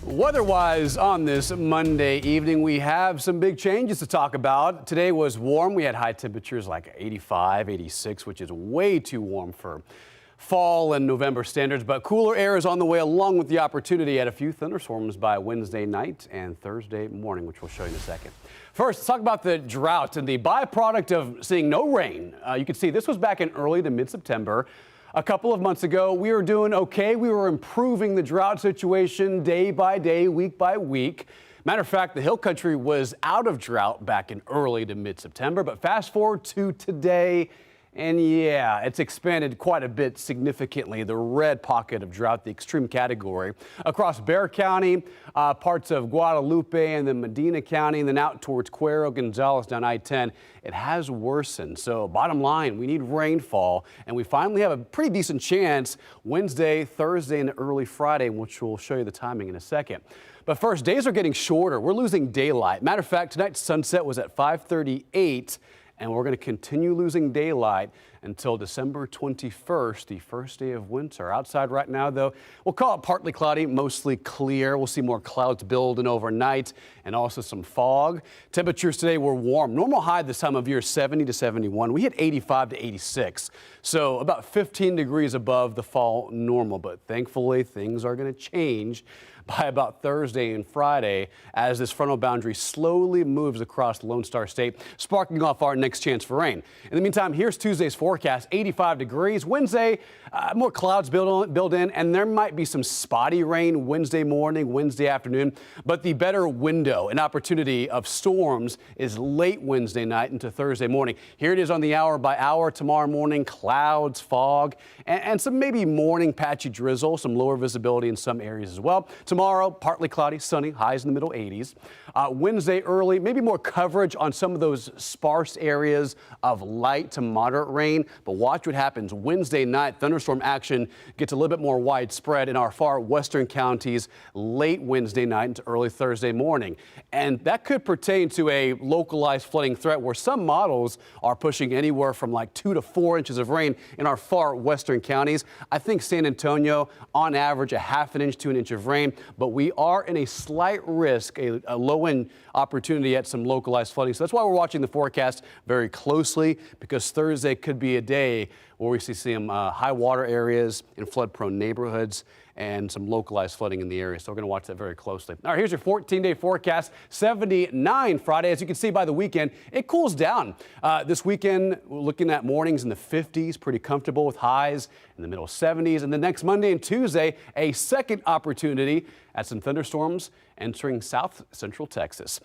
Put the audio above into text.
Weather-wise on this Monday evening, we have some big changes to talk about. Today was warm. We had high temperatures like 85, 86, which is way too warm for fall and November standards. But cooler air is on the way, along with the opportunity at a few thunderstorms by Wednesday night and Thursday morning, which we'll show you in a second. First, let's talk about the drought and the byproduct of seeing no rain. You can see this was back in early to mid-September. A couple of months ago, we were doing okay. We were improving the drought situation day by day, week by week. Matter of fact, the hill country was out of drought back in early to mid-September. But fast forward to today, and yeah, it's expanded quite a bit significantly. The red pocket of drought, the extreme category, across Bexar County, parts of Guadalupe, and then Medina County, and then out towards Cuero, Gonzales, down I-10. It has worsened. So bottom line, we need rainfall, and we finally have a pretty decent chance Wednesday, Thursday, and early Friday, which we'll show you the timing in a second. But first, days are getting shorter. We're losing daylight. Matter of fact, tonight's sunset was at 5:38. And we're going to continue losing daylight until December 21st, the first day of winter. Outside right now, though, we'll call it partly cloudy, mostly clear. We'll see more clouds building overnight and also some fog. Temperatures today were warm. Normal high this time of year, 70 to 71. We hit 85 to 86, so about 15 degrees above the fall normal. But thankfully, things are going to change by about Thursday and Friday as this frontal boundary slowly moves across the Lone Star State, sparking off our next chance for rain. In the meantime, here's Tuesday's forecast, 85 degrees. Wednesday, more clouds build in, and there might be some spotty rain Wednesday morning, Wednesday afternoon. But the better window and opportunity of storms is late Wednesday night into Thursday morning. Here it is on the hour by hour tomorrow morning, clouds, fog, and some maybe morning patchy drizzle, some lower visibility in some areas as well. Tomorrow, partly cloudy, sunny, highs in the middle 80s. Wednesday early, maybe more coverage on some of those sparse areas of light to moderate rain. But watch what happens Wednesday night. Thunderstorm action gets a little bit more widespread in our far western counties late Wednesday night into early Thursday morning. And that could pertain to a localized flooding threat where some models are pushing anywhere from like 2 to 4 inches of rain in our far western counties. I think San Antonio, on average, a ½ an inch to 1 inch of rain. But we are in a slight risk, a low-end opportunity at some localized flooding. So that's why we're watching the forecast very closely, because Thursday could be a day where we see some high water areas in flood-prone neighborhoods and some localized flooding in the area. So we're going to watch that very closely. All right, here's your 14-day forecast. 79 Friday. As you can see by the weekend, it cools down. This weekend, we're looking at mornings in the 50s, pretty comfortable with highs in the middle 70s. And the next Monday and Tuesday, a second opportunity at some thunderstorms entering south central Texas.